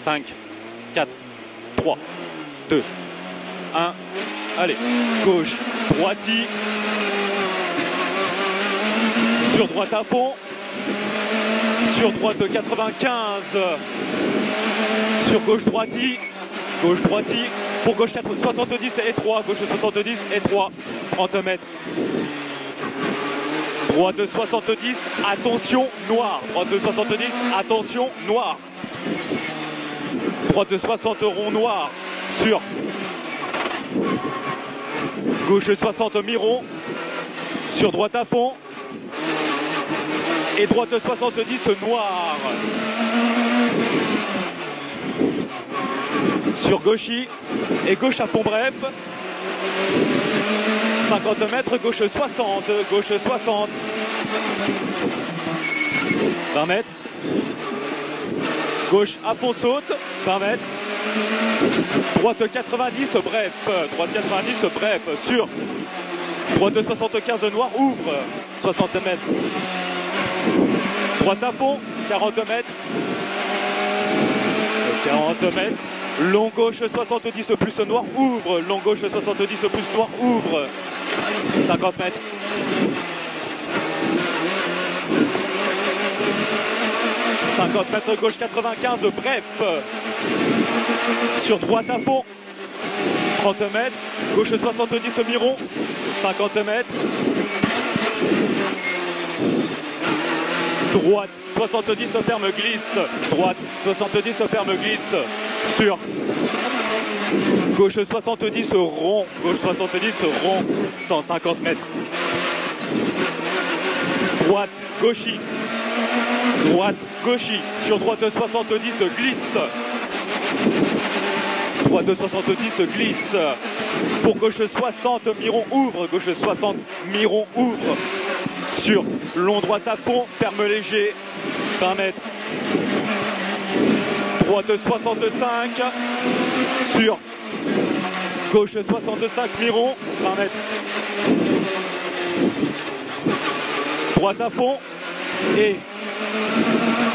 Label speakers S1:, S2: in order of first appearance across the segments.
S1: 5, 4, 3, 2, 1. Allez, gauche, droiti. Sur droite à fond. Sur droite 95. Sur gauche droiti. Gauche droiti. Pour gauche 70 et 3. Gauche 70 et 3. 30 mètres. Droite 70. Attention, noir. Droite 70. Attention, noir. Droite 60 rond noir. Sur gauche 60 mi-rond. Sur droite à fond. Et droite 70 noir. Sur gauchy. Et gauche à fond bref. 50 mètres, gauche 60. Gauche 60. 20 mètres. Gauche à fond saute. 20 mètres. Droite 90 bref. Droite 90 bref. Sur droite 75 noir ouvre. 60 mètres. Droite à fond. 40 mètres. 40 mètres. Long gauche 70 plus noir ouvre. Long gauche 70 plus noir ouvre. 50 mètres. « 50 mètres gauche 95 bref. Sur droite à fond. 30 mètres. Gauche 70 mi-rond. 50 mètres. Droite 70 ferme glisse. Droite 70 ferme glisse. Sur gauche 70 rond. Gauche 70 rond. 150 mètres. Droite gauchy. Droite gauchy. Sur droite 70 glisse. Droite 70 glisse. Pour gauche 60 mi-rond ouvre. Gauche 60 mi-rond ouvre. Sur long droite à fond, ferme léger, 20 mètres. Droite 65, sur gauche 65 mi-rond, 20 mètres. Droite à fond et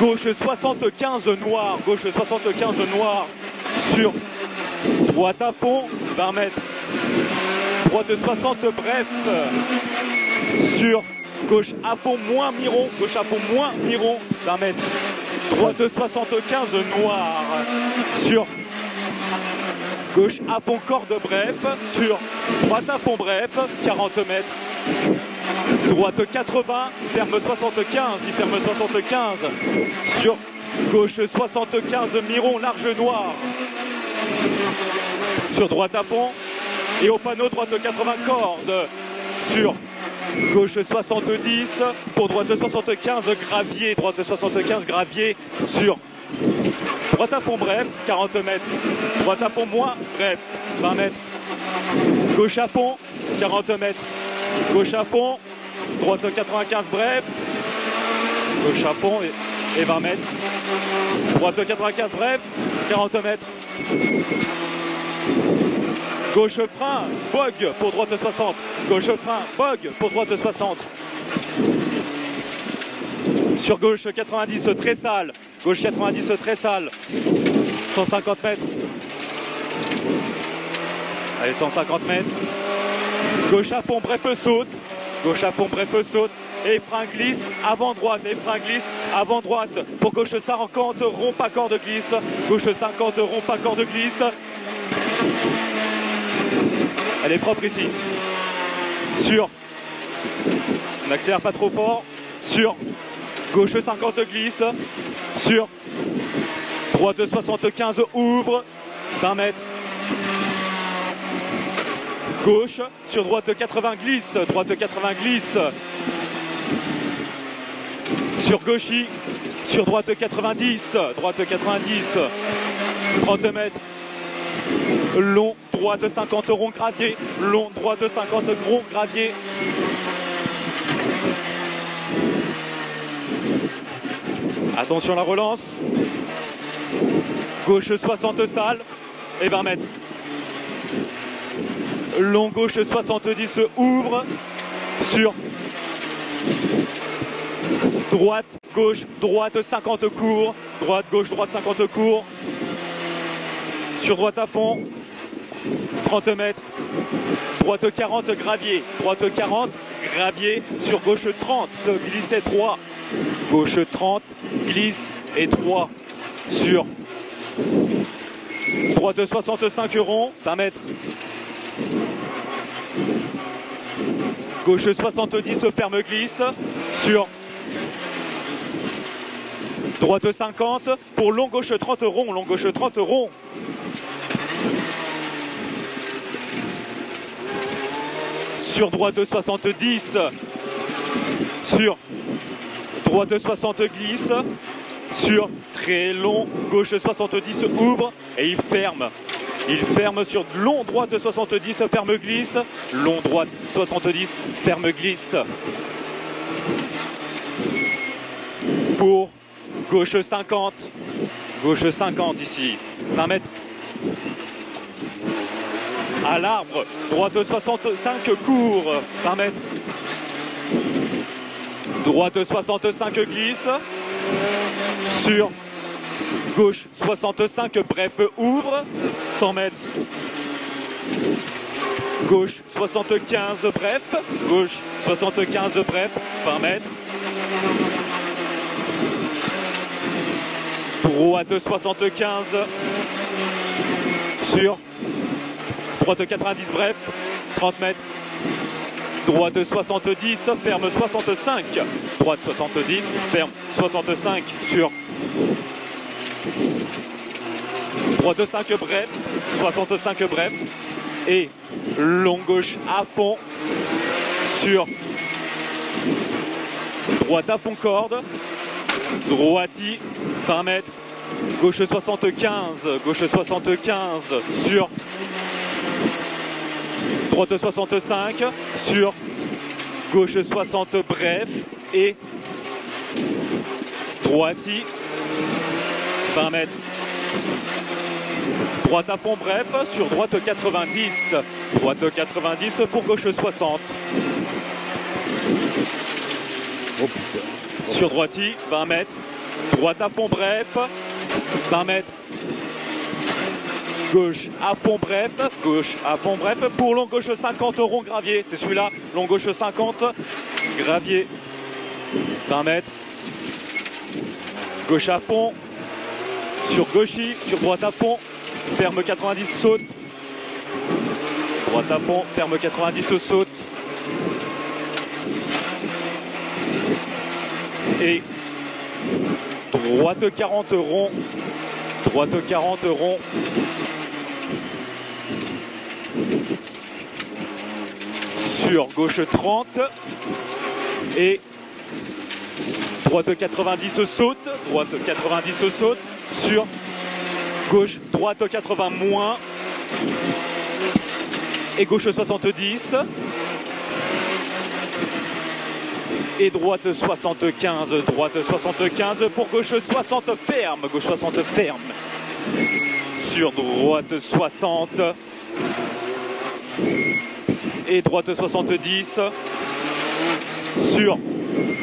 S1: gauche 75 noir, gauche 75 noir, sur droite à fond, 20 mètres. Droite 60 bref, sur gauche à fond moins mi-rond, gauche à fond moins mi-rond, 20 mètres. Droite 75 noir. Sur gauche à fond corde bref. Sur droite à fond bref, 40 mètres. Droite 80, ferme 75, il ferme 75. Sur gauche 75 mi-rond, large noir. Sur droite à fond. Et au panneau droite 80 cordes. Sur gauche 70, pour droite 75 gravier, droite 75 gravier, sur droite à fond bref, 40 mètres, droite à fond moins bref, 20 mètres, gauche à fond, 40 mètres, gauche à fond, droite 95 bref, gauche à fond et 20 mètres, droite 95 bref, 40 mètres. Gauche frein, vogue pour droite 60. Gauche frein, vogue pour droite 60. Sur gauche 90 très sale. Gauche 90 très sale. 150 mètres. Allez, 150 mètres. Gauche à fond, bref saute. Gauche à fond, bref saute. Et frein glisse, avant droite. Et frein glisse, avant droite. Pour gauche 50, rond pas corde glisse. Gauche 50, rond pas corde glisse. Elle est propre ici. Sur, on n'accélère pas trop fort. Sur, gauche 50 glisse. Sur, droite 75 ouvre. 20 mètres. Gauche, sur droite 80 glisse. Droite 80 glisse. Sur gauchy, sur droite 90. Droite 90. 30 mètres. Long, droite 50 rond gravier. Long, droite 50 rond gravier. Attention à la relance. Gauche 60 sale et 20 mètres. Long gauche 70 ouvre. Sur droite, gauche, droite 50 court. Droite, gauche, droite 50 court. sur droite à fond, 30 mètres, droite 40 gravier, droite 40 gravier, sur gauche 30, glisse et 3, gauche 30, glisse et 3, sur droite 65 rond, 20 mètres, gauche 70 ferme glisse, sur droite 50, pour long gauche 30 rond, long gauche 30 rond. Sur droite 70, sur droite 60 glisse, sur très long, gauche 70 ouvre et il ferme. Il ferme sur long droite 70, ferme glisse, long droite 70, ferme glisse. Pour gauche 50 ici, 20 mètres. À l'arbre, droite 65 court, 20 mètres. Droite 65 glisse, sur gauche 65 bref ouvre, 100 mètres. Gauche 75 bref, gauche 75 bref, 20 mètres. Droite 75 sur droite 90 bref, 30 mètres. Droite 70, ferme 65. Droite 70, ferme 65 sur droite 5 bref, 65 bref. Et long gauche à fond sur droite à fond corde. Droiti, 20 mètres. Gauche 75, gauche 75 sur droite 65, sur gauche 60 bref et droiti, 20 mètres. Droite à fond bref, sur droite 90, droite 90 pour gauche 60.
S2: Oh putain.
S1: Sur droiti, 20 mètres. Droite à fond bref, 20 mètres. Gauche à fond bref, gauche à fond bref pour long gauche 50 rond gravier. C'est celui-là, long gauche 50, gravier, 20 mètres. Gauche à fond, sur gauchy, sur droite à fond, ferme 90 saute. Droite à fond, ferme 90 saute. Et droite 40 rond, droite 40 rond. Sur gauche 30 et droite 90 saute, droite 90 saute, sur gauche, droite 80 moins et gauche 70 et droite 75, droite 75 pour gauche 60 ferme, gauche 60 ferme, sur droite 60 et droite 70, sur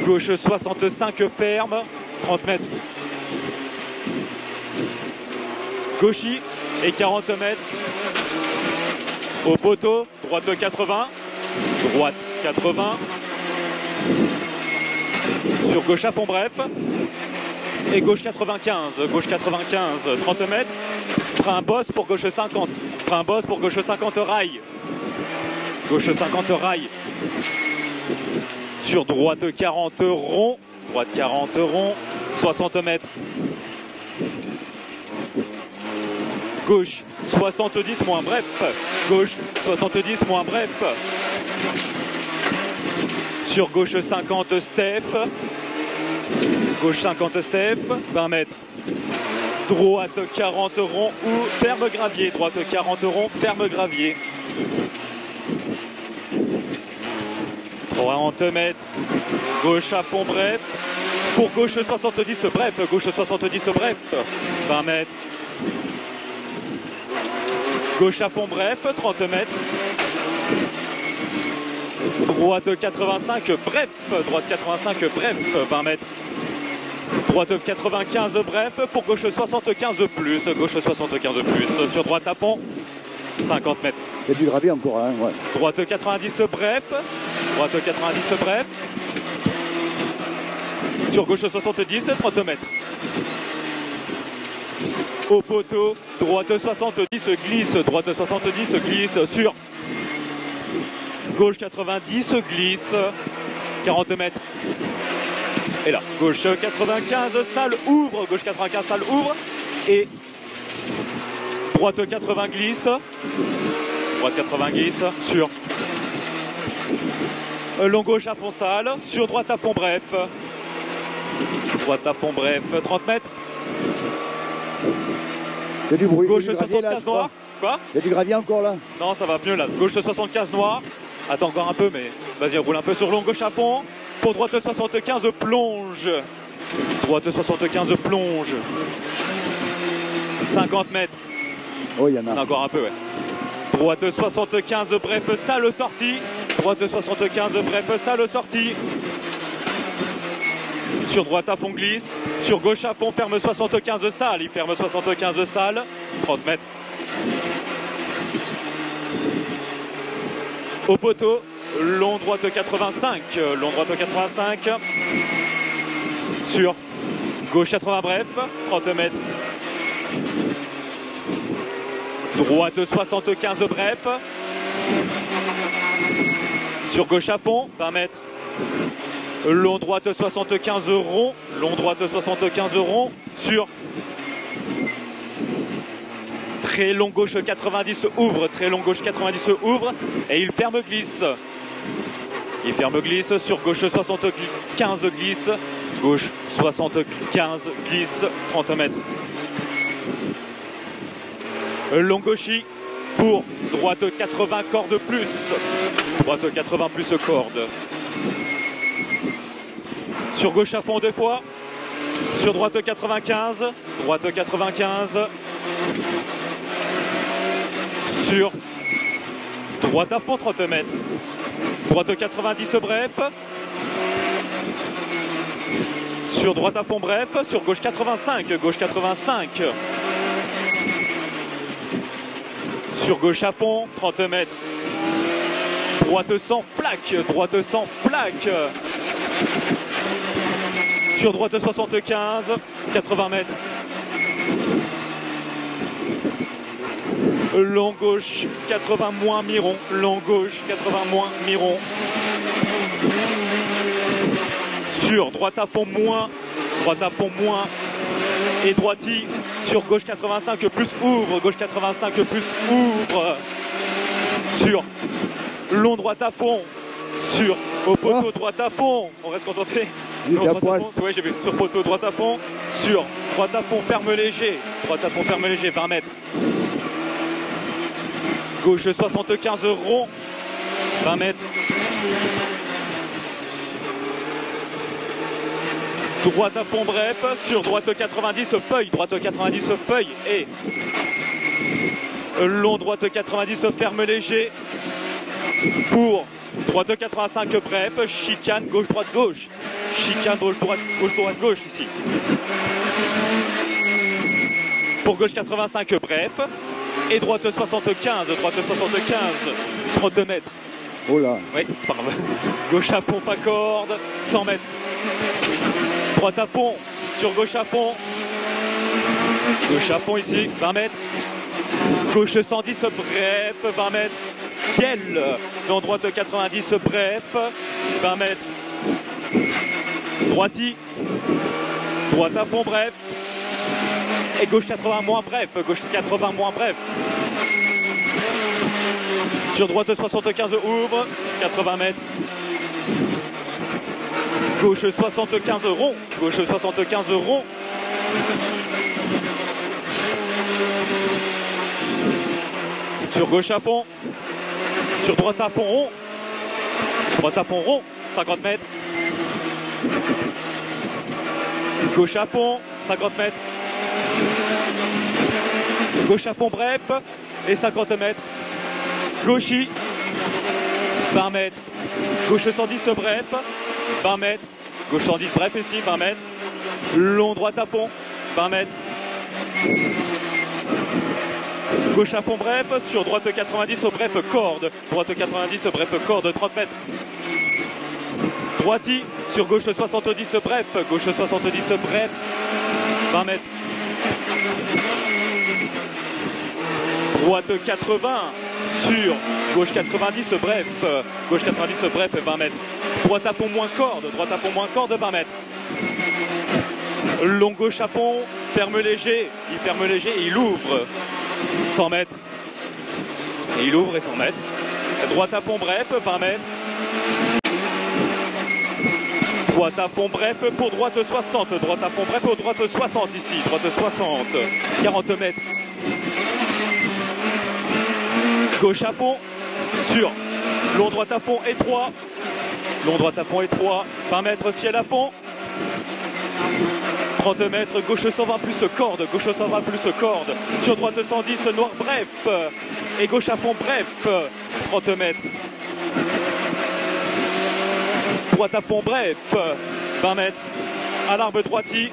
S1: gauche 65 ferme, 30 mètres, gauchy et 40 mètres, au poteau, droite 80, droite 80, sur gauche à fond bref, et gauche 95, 30 mètres, frein bosse pour gauche 50, frein bosse pour gauche 50 rail, gauche 50 rail, sur droite 40 rond, droite 40 rond, 60 mètres, gauche 70 moins bref, gauche 70 moins bref, sur gauche 50 Steph, gauche 50 Steph, 20 mètres, droite 40 rond ou ferme gravier, droite 40 rond, ferme gravier, 40 mètres, gauche à fond bref, pour gauche 70 bref, gauche 70 bref, 20 mètres, gauche à fond bref, 30 mètres, droite 85 bref, droite 85 bref, 20 mètres, Droite 95 bref pour gauche 75 plus. Gauche 75 plus sur droite à fond. 50 mètres.
S2: Il y a du gravier encore, hein, ouais.
S1: Droite 90 bref. Droite 90 bref. Sur gauche 70, 30 mètres. Au poteau, droite 70 glisse. Droite 70 glisse sur gauche 90 glisse. 40 mètres. Et là, gauche 95, salle ouvre. Gauche 95, salle ouvre. Et droite 80 glisse. Droite 80 glisse sur long gauche à fond salle. Sur droite à fond bref. Droite à fond bref, 30 mètres.
S2: Il y a du bruit.
S1: Gauche
S2: il y a du gravier,
S1: 75
S2: là,
S1: noir. Quoi?
S2: Il y a du gravier encore là.
S1: Non, ça va mieux là. Gauche 75 noir. Attends encore un peu, mais vas-y, roule un peu sur long gauche à fond. Pour droite 75 plonge. Droite 75 plonge. 50 mètres.
S2: Oh, il y en a.
S1: Encore un peu, ouais. Droite 75 bref, salle sortie. Droite 75 bref, salle sortie. Sur droite à fond glisse. Sur gauche à fond ferme 75 salle. Il ferme 75 salle. 30 mètres. Au poteau, long droite 85. Long droite 85. Sur gauche 80 bref. 30 mètres. Droite 75 bref. Sur gauche à fond, 20 mètres. Long droite 75 rond. Long droite 75 rond. Sur très long gauche 90 ouvre. Très long gauche 90 ouvre. Et il ferme glisse. Il ferme glisse. Sur gauche 75 glisse. Gauche 75 glisse. 30 mètres. Long gauchis pour droite 80 corde plus. Droite 80 plus corde. Sur gauche à fond deux fois. Sur droite 95. Droite 95. Sur droite à fond 30 mètres. Droite 90 bref. Sur droite à fond bref. Sur gauche 85. Gauche 85. Sur gauche à fond, 30 mètres. Droite sans flaque, droite sans flaque. Sur droite 75, 80 mètres. Long gauche, 80 moins Miron. Long gauche, 80 moins Miron. Sur droite à fond moins. Droite à fond moins. Et droiti sur gauche 85 plus ouvre. Gauche 85 plus ouvre. Sur long droite à fond. Sur au poteau droite à fond. On reste concentré. Oui, j'ai vu. Sur poteau droite à fond. Sur droite à fond ferme léger. Droite à fond ferme léger 20 mètres. Gauche 75 rond. 20 mètres. Droite à fond bref, sur droite 90 feuille, droite 90 feuille et long droite 90 ferme léger pour droite 85 bref, chicane gauche droite gauche, chicane gauche droite gauche ici. Pour gauche 85 bref et droite 75, 30 mètres.
S2: Oh là.
S1: Oui, c'est pas grave. Gauche à fond, pas corde, 100 mètres. Droite à fond, sur gauche à fond. Gauche à fond ici, 20 mètres. Gauche 110 bref, 20 mètres. Ciel, dans droite 90 bref, 20 mètres. Droiti, droite à fond bref. Et gauche 80 moins bref, gauche 80 moins bref. Sur droite 75 ouvre, 80 mètres. Gauche 75 rond, gauche 75 rond. Sur gauche à fond. Sur droite à fond rond. Droite à fond rond, 50 mètres. Gauche à fond, 50 mètres. Gauche à fond bref et 50 mètres. Gauchis, 20 mètres. Gauche 110 bref, 20 mètres. Gauche 110 bref ici, 20 mètres. long droite à fond, 20 mètres. Gauche à fond bref, sur droite 90 au bref corde, droite 90 bref corde, 30 mètres. Droiti, sur gauche 70 bref, gauche 70 bref, 20 mètres. Droite 80 sur gauche 90 bref, gauche 90 bref, 20 mètres. Droite à fond moins corde, 20 mètres. Long gauche à fond, ferme léger, il ouvre 100 mètres. Et il ouvre et 100 mètres. Droite à fond bref, 20 mètres. Droite à fond bref pour droite 60, droite à fond bref pour droite 60 ici, droite 60, 40 mètres. Gauche à fond sur long droite à fond étroit, long droite à fond étroit, 20 mètres ciel à fond. 30 mètres, gauche 120 plus corde, gauche 120 plus corde, sur droite 110, noir bref, et gauche à fond bref, 30 mètres. Droite à fond bref, 20 mètres, à l'arbre droiti,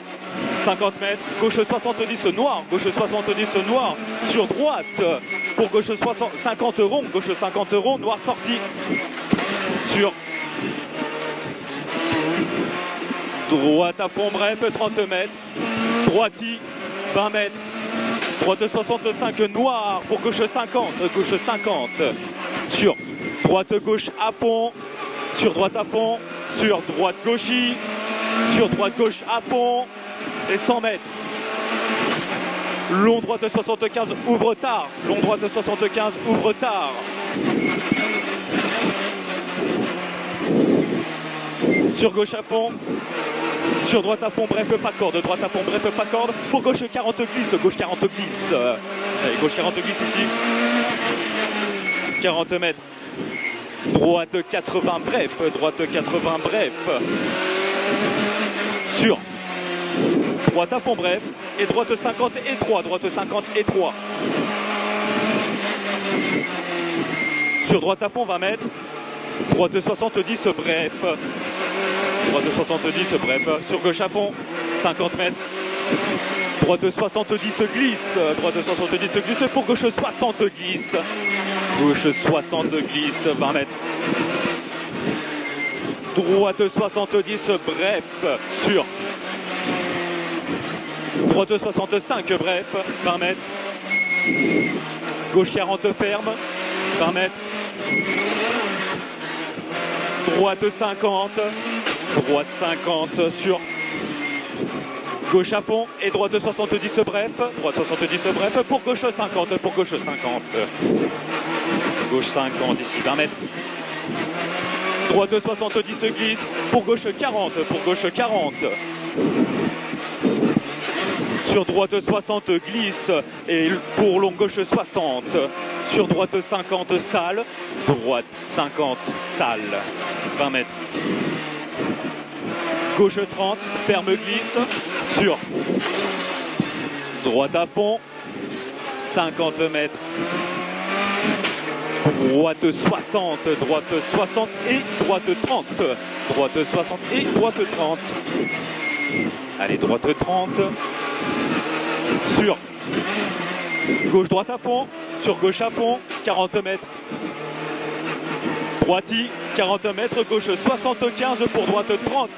S1: 50 mètres, gauche 70 noir, gauche 70 noir, sur droite, pour gauche 50 rond, gauche 50 rond, noir sorti, sur droite à fond bref, 30 mètres, droiti, 20 mètres, droite 65 noir pour gauche 50, sur droite gauche à fond, sur droite à fond, sur droite gauchis, sur droite gauche à fond, et 100 mètres. Long droite 75 ouvre tard, long droite 75 ouvre tard. Sur gauche à fond, sur droite à fond, bref, pas corde, droite à fond, bref, pas corde, pour gauche 40 glisse, gauche 40 glisse, allez, gauche 40 glisse ici, 40 mètres, droite 80 bref, sur droite à fond bref, et droite 50 étroit, sur droite à fond 20 mètres, droite 70 bref, droite 70 bref, sur gauche à fond 50 mètres, droite 70 glisse, pour gauche 60 glisse, gauche 60 glisse, 20 mètres, droite 70 bref, sur droite 65 bref, 20 mètres, gauche 40 ferme, 20 mètres, droite 50 sur gauche à fond et droite 70 bref, pour gauche 50, gauche 50 ici, 20 mètres, droite 70 glisse, pour gauche 40, sur droite 60 glisse et pour long gauche 60, sur droite 50 salle, droite 50 salle, 20 mètres. Gauche 30, ferme glisse, sur droite à fond, 50 mètres. Droite 60 et droite 30. Droite 60 et droite 30. Allez, droite 30. Sur gauche droite à fond, sur gauche à fond, 40 mètres. Droiti, 40 mètres, gauche 75 pour droite 30.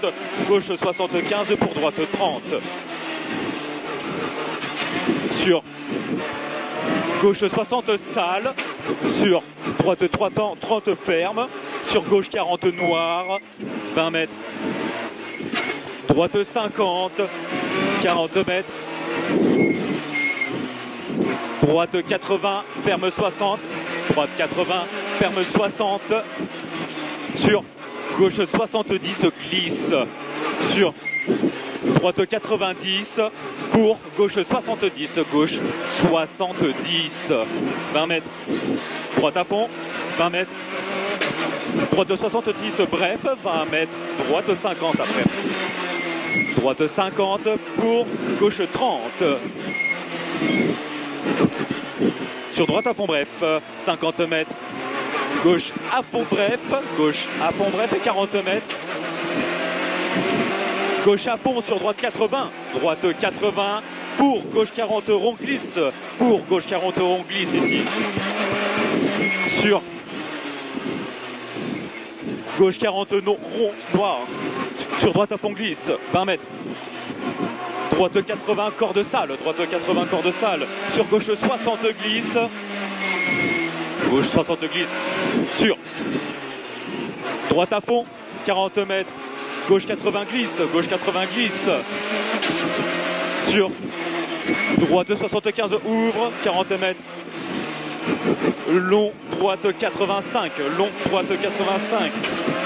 S1: Gauche 75 pour droite 30. Sur gauche 60 salle, sur droite 30 ferme, sur gauche 40 noir, 20 mètres. Droite 50, 40 mètres. Droite 80, ferme 60. Droite 80, ferme 60. Sur gauche 70, glisse. Sur droite 90, pour gauche 70, gauche 70. 20 mètres. Droite à fond, 20 mètres. Droite 70, bref, 20 mètres. Droite 50 après. Droite 50 pour gauche 30. Sur droite à fond bref, 50 mètres. Gauche à fond bref, et 40 mètres. Gauche à fond sur droite 80, droite 80 pour gauche 40 rond glisse, pour gauche 40 rond glisse ici. Sur gauche 40 non, rond noir, sur droite à fond glisse, 20 mètres. Droite 80 corde sale, droite 80 corde sale, sur gauche 60 glisse, gauche 60 glisse, sur droite à fond, 40 mètres, gauche 80 glisse, gauche 80 glisse, sur droite 75 ouvre, 40 mètres, long droite 85, long droite 85,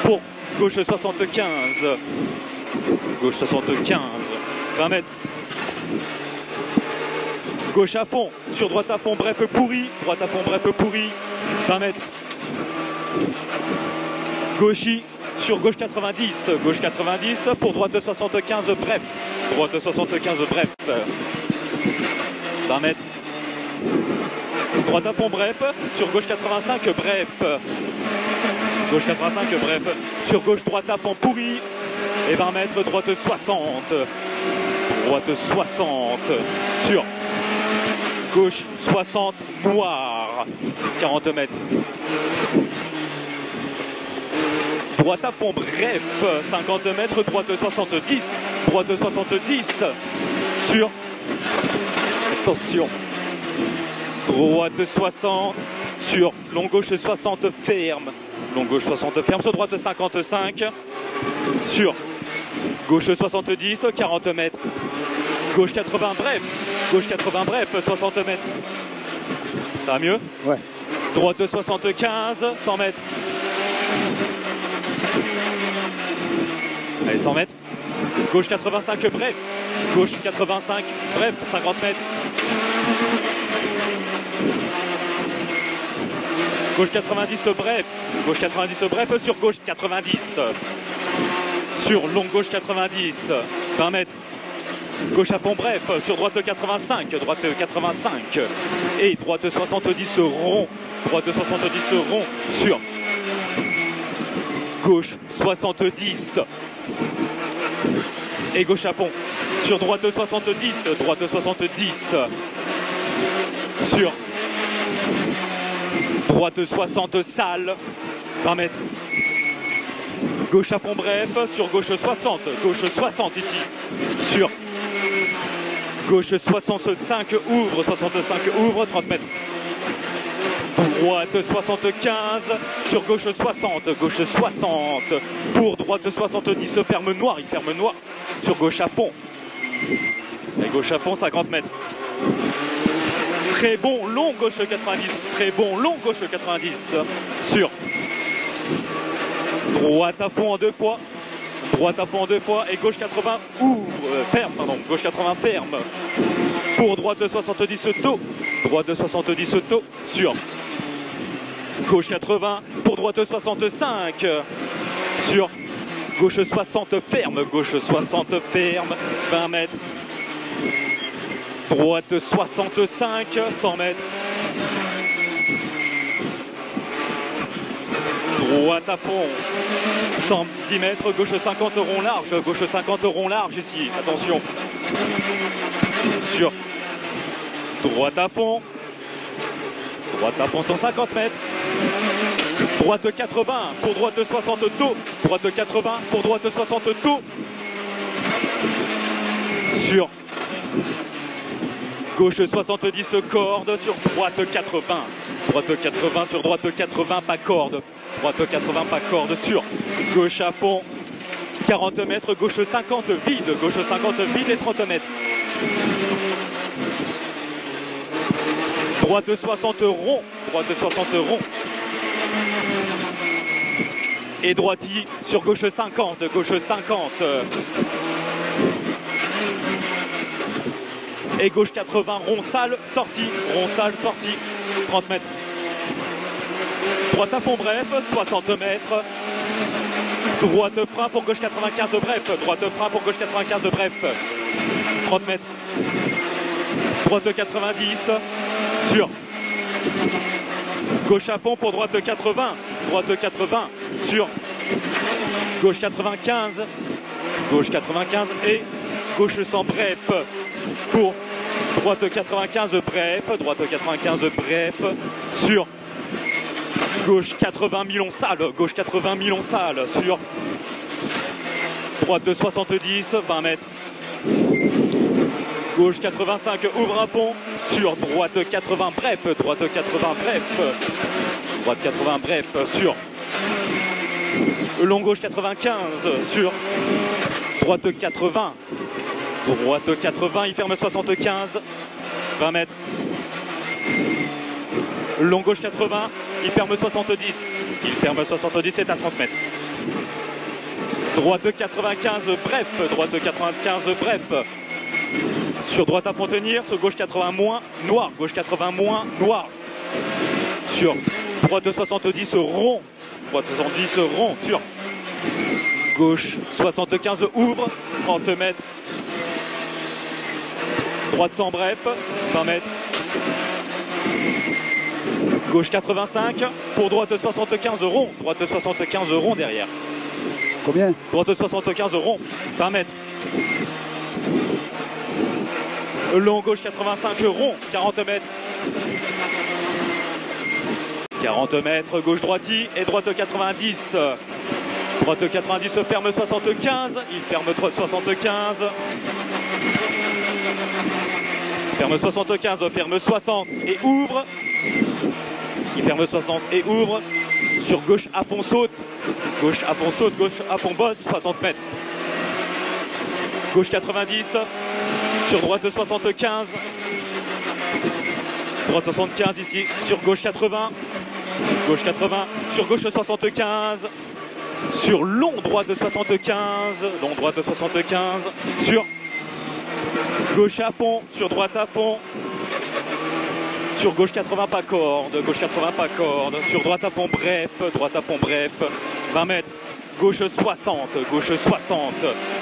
S1: pour gauche 75, gauche 75, 20 mètres, gauche à fond, sur droite à fond, bref pourri, droite à fond, bref pourri, 20 mètres, gauchy, sur gauche 90, gauche 90, pour droite 75, bref, droite 75, bref, 20 mètres, droite à fond, bref, sur gauche 85, bref, gauche 85, bref, sur gauche droite à fond, pourri, et 20 mètres, droite 60, droite 60, sur gauche 60, noir, 40 mètres. Droite à fond, bref, 50 mètres, droite 70, droite 70, sur, attention, droite 60, sur long gauche 60 ferme, long gauche 60 ferme, sur droite 55, sur gauche 70, 40 mètres, gauche 80 bref, gauche 80 bref, 60 mètres, ça va mieux?
S2: Ouais.
S1: Droite 75, 100 mètres. Allez, 100 mètres. Gauche 85 bref, gauche 85 bref, 50 mètres. Gauche 90 bref, gauche 90 bref, sur gauche 90, sur long gauche 90, 20 mètres. Gauche à fond bref, sur droite 85, droite 85, et droite 70 rond, droite 70 rond, sur gauche 70, et gauche à fond, sur droite 70, droite 70, sur droite 60 sale, 20 mètres. Gauche à fond bref, sur gauche 60 ici, sur gauche 65 ouvre, 65 ouvre, 30 mètres. Droite 75, sur gauche 60, gauche 60, pour droite 70, ferme noir, il ferme noir, sur gauche à fond, et gauche à fond 50 mètres. Très bon long gauche 90, très bon long gauche 90, sur droite à fond en deux fois, droite à fond en deux fois, et gauche 80 ouvre, ferme, pardon, gauche 80 ferme, pour droite 70 taux, droite 70 taux, sur gauche 80, pour droite 65, sur gauche 60 ferme, gauche 60 ferme, 20 mètres, droite 65, 100 mètres, droite à fond, 110 mètres, gauche 50 rond large, gauche 50 rond large ici, attention, sur droite à fond 150 mètres, droite 80, pour droite 60 taux, droite 80, pour droite 60 taux, sur gauche 70 corde, sur droite 80, droite 80, sur droite 80 pas corde, droite 80 pas corde, sur gauche à fond 40 mètres, gauche 50 vide, gauche 50 vide et 30 mètres. Droite 60 rond, droite 60 rond. Et droiti sur gauche 50, gauche 50. Et gauche 80, rond sale, sortie, 30 mètres. Droite à fond bref, 60 mètres. Droite frein pour gauche 95 bref, droite frein pour gauche 95 bref, 30 mètres. Droite 90, sur gauche à fond pour droite 80, sur gauche 95, gauche 95 et gauche 100 bref pour droite 95 bref, droite 95 bref sur gauche 80 millions sales, gauche 80 millions sales sur droite 70, 20 mètres. Gauche 85, ouvre un pont sur droite 80 bref, droite 80 bref, droite 80 bref sur long gauche 95 sur droite 80, droite 80, il ferme 75, 20 mètres. Long gauche 80, il ferme 70, il ferme 70, c'est à 30 mètres. Droite 95 bref, droite 95 bref. Sur droite à Fontenir, sur gauche 80 moins, noir, gauche 80 moins, noir. Sur droite 70 rond, droite 70 rond, sur gauche 75 ouvre, 30 mètres. Droite 100 bref, 20 mètres. Gauche 85, pour droite 75 rond, droite 75 rond derrière.
S2: Combien?
S1: Droite 75 rond, 20 mètres. Long gauche 85 rond, 40 mètres. 40 mètres, gauche droiti et droite 90. Droite 90 ferme 75, il ferme 75. Ferme 75, ferme 60 et ouvre. Il ferme 60 et ouvre. Sur gauche à fond saute. Gauche à fond saute, gauche à fond bosse, 60 mètres. Gauche 90. Sur droite 75. Droite 75 ici. Sur gauche 80. Gauche 80. Sur gauche 75. Sur long droite 75. Long droite 75. Sur gauche à fond. Sur droite à fond. Sur gauche 80 pas corde, gauche 80 pas corde, sur droite à fond bref, 20 mètres, gauche 60,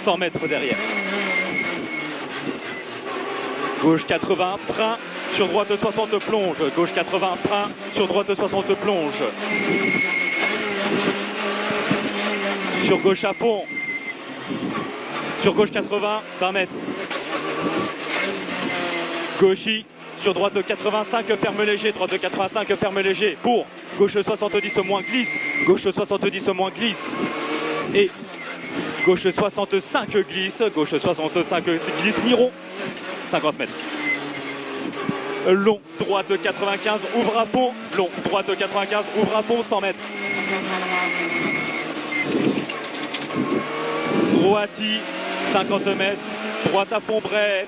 S1: 100 mètres derrière. Gauche 80, frein, sur droite 60 plonge, gauche 80, frein, sur droite 60 plonge. Sur gauche à fond, sur gauche 80, 20 mètres. Gauchy. Sur droite 85, ferme léger, droite 85, ferme léger, pour gauche 70 moins glisse, gauche 70 moins glisse, et gauche 65 glisse, gauche 65 glisse, mi-rond, 50 mètres. Long, droite 95, ouvre à pont, long, droite 95, ouvre à pont, 100 mètres. Droiti, 50 mètres, droite à fond bref.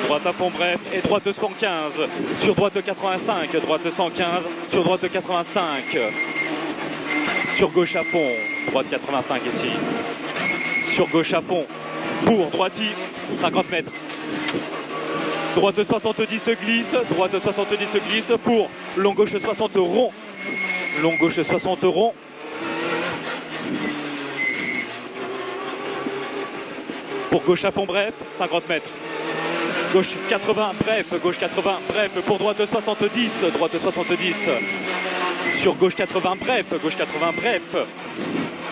S1: Droite à fond bref et droite 115, sur droite 85, droite 115, sur droite 85, sur gauche à fond, droite 85 ici, sur gauche à fond, pour droiti, 50 mètres, droite 70 glisse, droite 70 glisse, pour long gauche 60 rond, long gauche 60 rond, pour gauche à fond bref, 50 mètres. Gauche 80, bref, gauche 80, bref, pour droite 70, droite 70. Sur gauche 80, bref,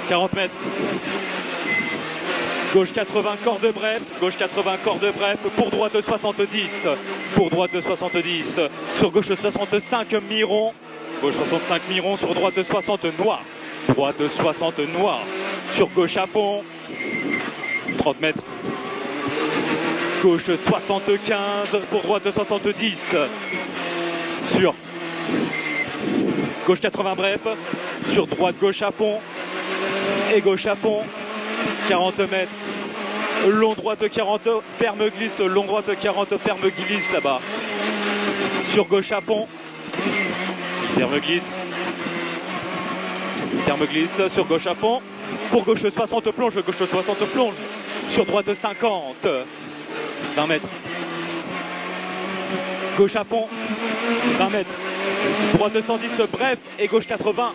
S1: 40 mètres. Gauche 80, corde bref, gauche 80, corde bref, pour droite 70, pour droite 70. Sur gauche 65, mi-rond, gauche 65, mi-rond, sur droite 60, noir, droite 60, noir. Sur gauche à fond, 30 mètres. Gauche 75, pour droite 70, sur gauche 80 bref, sur droite gauche à fond, et gauche à fond, 40 mètres, long droite 40, ferme glisse, long droite 40, ferme glisse là-bas, sur gauche à fond, ferme glisse, sur gauche à fond, pour gauche 60 plonge, gauche 60 plonge, sur droite 50, 20 mètres. Gauche à fond, 20 mètres. Droite 110 bref et gauche 80.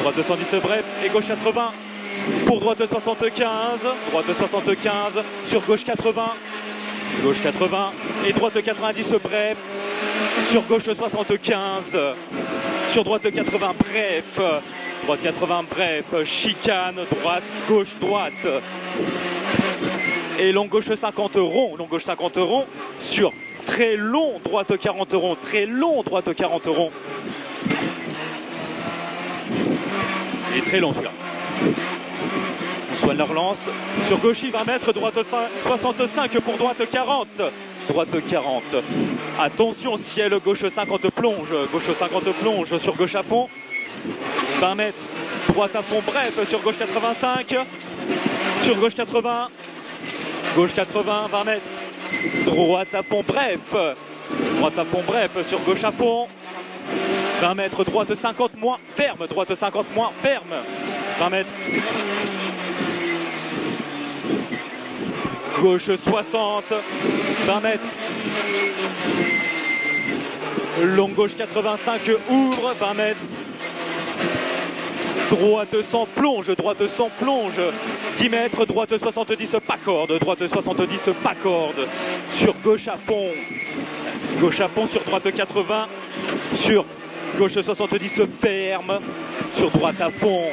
S1: Droite 110 bref et gauche 80. Pour droite 75, droite 75, sur gauche 80. Gauche 80 et droite 90 bref. Sur gauche 75. Sur droite 80 bref. droite 80 bref, chicane, droite, gauche, droite. Et long gauche 50 rond, long gauche 50 rond sur très long droite 40 rond, très long droite 40 rond. Et très long celui-là. On soigne la relance. Sur gauche, 20 mètres, droite 65 pour droite 40. Droite 40. Attention, ciel gauche 50 plonge. Gauche 50 plonge sur gauche à fond. 20 mètres, droite à fond bref sur gauche 85. Sur gauche 80. Gauche 80, 20 mètres. Droite à fond bref. Droite à fond bref sur gauche à fond. 20 mètres, droite 50 moins ferme. Droite 50 moins ferme. 20 mètres. Gauche 60, 20 mètres. Long gauche 85, ouvre, 20 mètres. Droite 100 plonge, droite 100 plonge. 10 mètres, droite 70 pas corde, droite 70 pas corde. Sur gauche à fond. Gauche à fond sur droite 80. Sur gauche 70 ferme. Sur droite à fond.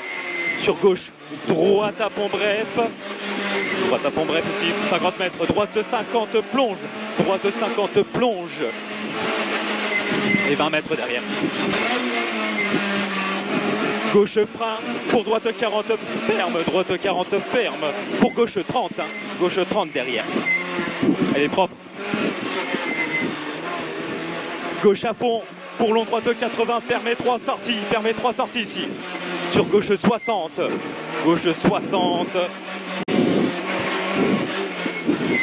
S1: Sur gauche, droite à fond bref. Droite à fond bref ici, 50 mètres. Droite 50 plonge. Droite 50 plonge. Et 20 mètres derrière. Gauche frein pour droite 40 ferme. Droite 40 ferme. Pour gauche 30. Hein. Gauche 30 derrière. Elle est propre. Gauche à fond. Pour long droite 80, fermez 3 sorties ici. Sur gauche 60, gauche 60.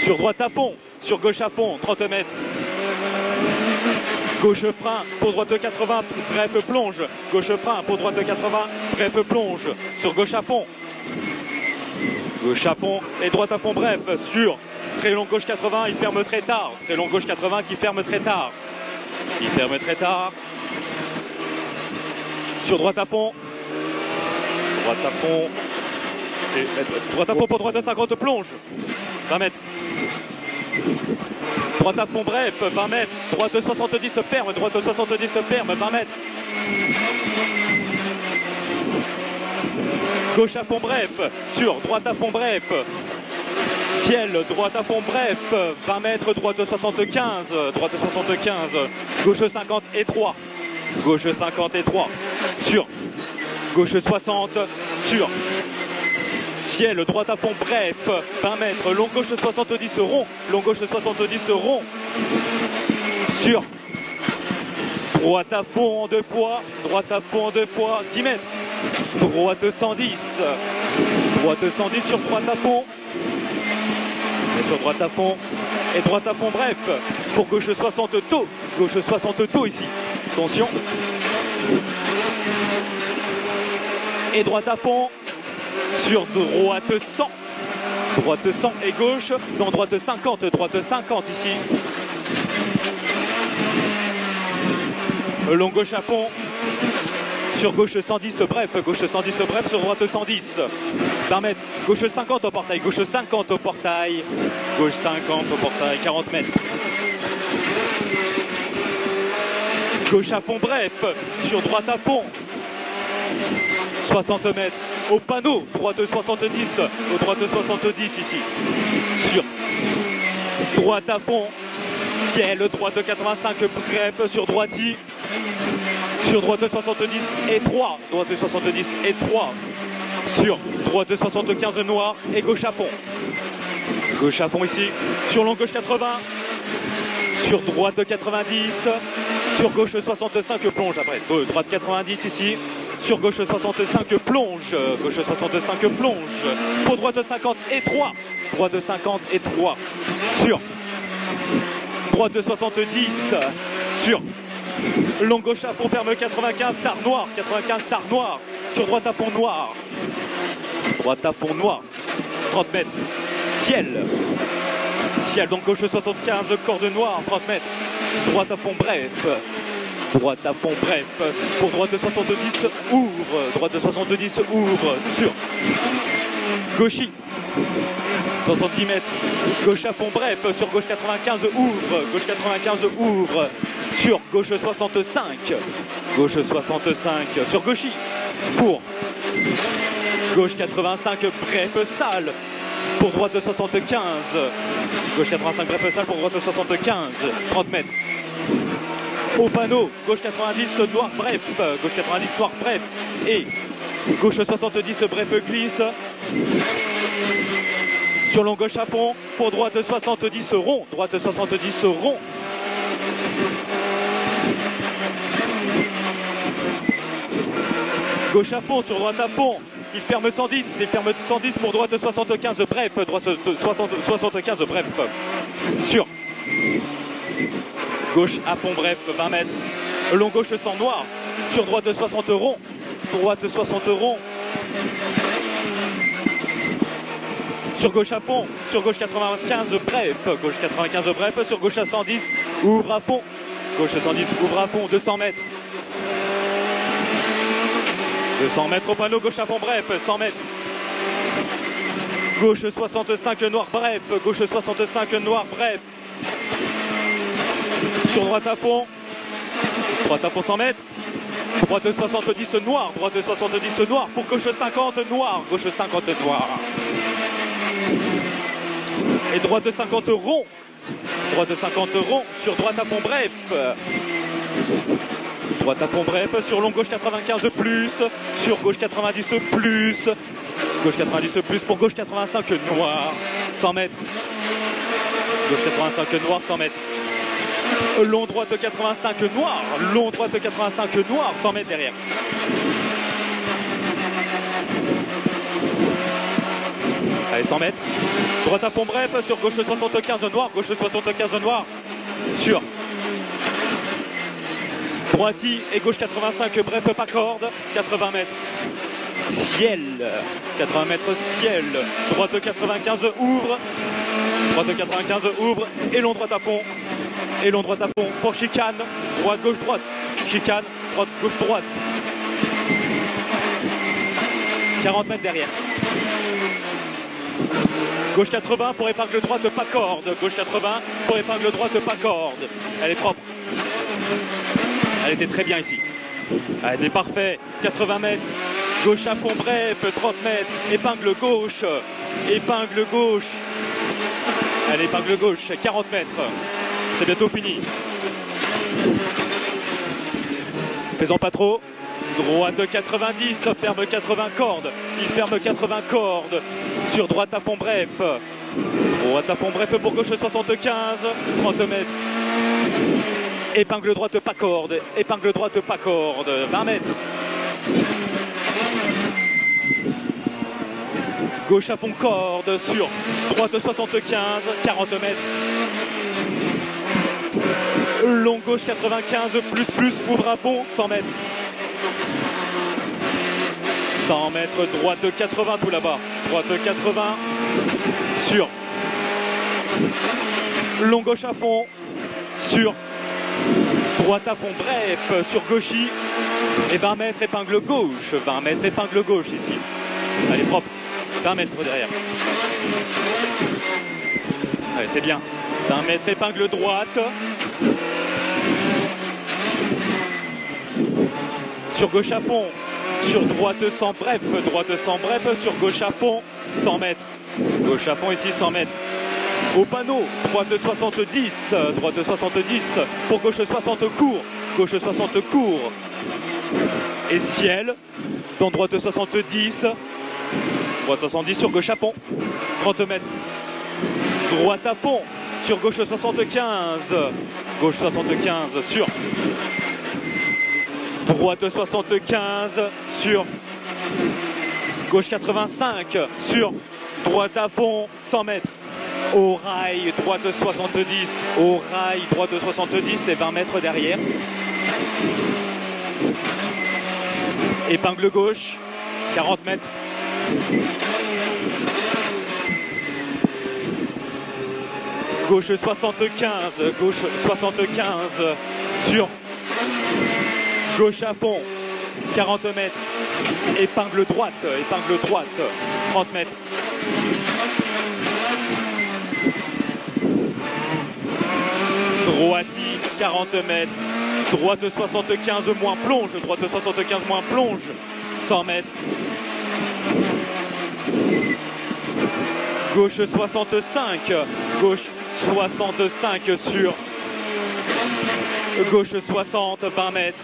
S1: Sur droite à fond, sur gauche à fond, 30 mètres. Gauche frein pour droite 80, bref plonge. Gauche frein pour droite 80, bref plonge. Sur gauche à fond. Gauche à fond et droite à fond bref. Sur très long gauche 80, il ferme très tard. Très long gauche 80 qui ferme très tard. Il ferme très tard. Sur droite à fond. Droite à fond. Et droite à fond pour droite à 50 plonge. 20 mètres. Droite à fond bref, 20 mètres. Droite 70 ferme. Droite 70 ferme, 20 mètres. Gauche à fond bref. Sur droite à fond bref. Ciel, droite à fond bref, 20 mètres, droite 75, droite 75, gauche 50 et 3, gauche 50 et 3, sur gauche 60, sur ciel, droite à fond bref, 20 mètres, long gauche 70 rond, long gauche 70 rond, sur droite à fond en 2 fois, droite à fond en 2 fois, 10 mètres, droite 110, droite 110 sur droite à fond. Et sur droite à fond, et droite à fond bref, pour gauche 60 tôt, gauche 60 tôt ici, attention. Et droite à fond, sur droite 100, droite 100 et gauche, dans droite 50 ici. Long gauche à fond. Sur gauche 110 bref, gauche 110 bref, sur droite 110. 20 mètres, gauche 50 au portail, gauche 50 au portail, gauche 50 au portail, 40 mètres. Gauche à fond bref, sur droite à fond. 60 mètres, au panneau, droite 70, au droite 70 ici. Sur droite à fond, ciel, droite 85 bref, sur droiti. Sur droite 70 et 3, droite 70 et 3, sur droite 75 noir et gauche à fond. Gauche à fond ici, sur long gauche 80, sur droite 90, sur gauche 65 plonge après, droite 90 ici, sur gauche 65 plonge, gauche 65 plonge, pour droite 50 et 3, droite 50 et 3, sur droite 70, sur long gauche à fond ferme 95 star noir, 95 star noir, sur droite à fond noir, droite à fond noir, 30 mètres, ciel, ciel, donc gauche 75 corde noire, 30 mètres, droite à fond bref, droite à fond bref, pour droite 70 ouvre, droite 70 ouvre, sur gauchy, 70 mètres, gauche à fond bref, sur gauche 95 ouvre, gauche 95 ouvre, sur gauche 65, gauche 65, sur gauchy, pour gauche 85 bref sale, pour droite 75, gauche 85 bref sale, pour droite 75, 30 mètres. Au panneau, gauche 90 noir bref, gauche 90 noir bref, et gauche 70 bref glisse, sur long gauche à fond, pour droite 70 rond, droite 70 rond. Gauche à fond, sur droite à fond, il ferme 110, il ferme 110 pour droite 75 bref, droite 75 bref, sur gauche à fond bref, 20 mètres, long gauche sans noir, sur droite 60 rond, droite 60 rond, sur gauche à fond, sur gauche 95 bref, gauche 95 bref, sur gauche à 110, ouvre à fond, gauche 110, ouvre à fond, 200 mètres. 200 mètres au panneau, gauche à fond bref, 100 mètres. Gauche 65 noir bref, gauche 65 noir bref. Sur droite à fond 100 mètres. Droite 70 noir, droite 70 noir pour gauche 50 noir, gauche 50 noir. Et droite 50 rond, droite 50 rond, sur droite à fond bref. Droite à fond bref, sur long gauche 95 plus, sur gauche 90 plus, gauche 90 plus pour gauche 85 noir, 100 mètres. Gauche 85 noir, 100 mètres. Long droite 85 noir, long droite 85 noir, 100 mètres derrière. Allez, 100 mètres. Droite à fond bref, sur gauche 75 noir, gauche 75 noir, sur droiti et gauche 85 bref pas corde, 80 mètres. Ciel, 80 mètres ciel, droite 95 ouvre, droite 95 ouvre, et long droite à fond, et long droite à fond pour chicane, droite gauche droite, chicane, droite gauche droite, 40 mètres derrière. Gauche 80 pour épingle droite pas corde, gauche 80 pour épingle droite pas corde, elle est propre, elle était très bien ici, elle était parfaite, 80 mètres. Gauche à fond bref, 30 mètres, épingle gauche, épingle gauche. Allez, épingle gauche, 40 mètres. C'est bientôt fini. Faisons pas trop. Droite 90, ferme 80 cordes. Il ferme 80 cordes. Sur droite à fond bref. Droite à fond bref pour gauche 75, 30 mètres. Épingle droite pas corde, épingle droite pas corde, 20 mètres. Gauche à fond corde sur droite 75, 40 mètres. Long gauche 95, plus, ouvre à fond, 100 mètres. 100 mètres, droite 80 tout là-bas. Droite 80 sur long gauche à fond, sur droite à fond bref, sur gauchy. Et 20 mètres épingle gauche, 20 mètres épingle gauche ici. Elle est propre. 20 mètres derrière. Allez, c'est bien. 20 mètres épingle droite. Sur gauche à fond. Sur droite sans bref. Droite sans bref. Sur gauche à fond. 100 mètres. Gauche à fond ici, 100 mètres. Au panneau. Droite 70. Droite 70. Pour gauche 60 court. Gauche 60 court. Et ciel. Dans droite 70. Droite 70 sur gauche à fond, 30 mètres. Droite à fond, sur gauche 75. Gauche 75 sur droite 75 sur gauche 85 sur droite à fond, 100 mètres. Au rail, droite 70. Au rail, droite 70 et 20 mètres derrière. Épingle gauche, 40 mètres. Gauche 75, gauche 75 sur gauche à fond, 40 mètres. Épingle droite, 30 mètres. Droiti, 40 mètres. Droite 75 moins plonge. Droite 75 moins plonge. 100 mètres. Gauche 65. Gauche 65 sur. Gauche 60, 20 mètres.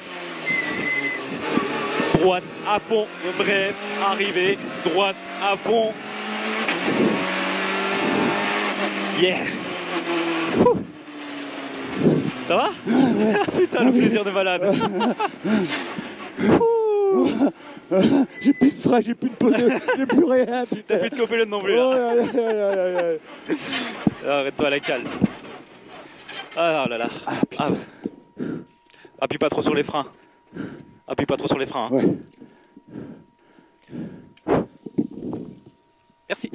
S1: Droite à fond, bref, arrivée. Droite à fond. Yeah. Ouh. Ça va? Putain, le plaisir de malade.
S2: J'ai plus de frein, j'ai plus de pneu, j'ai plus rien.
S1: T'as plus de copilote non plus là. Arrête-toi à la cale. Ah là là. Appuie pas trop sur les freins. Appuie pas trop sur les freins. Hein.
S2: Ouais.
S1: Merci.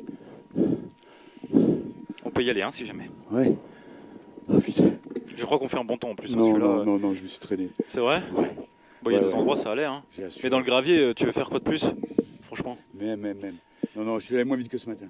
S1: On peut y aller hein, si jamais.
S2: Ouais. Oh putain.
S1: Je crois qu'on fait un bon temps en plus.
S2: Non,
S1: hein,
S2: non, je me suis traîné.
S1: C'est vrai?
S2: Ouais.
S1: Bon, il y a deux endroits, ça allait. Hein. Mais dans le gravier, tu veux faire quoi de plus? Franchement.
S2: Même. Non, je suis allé moins vite que ce matin.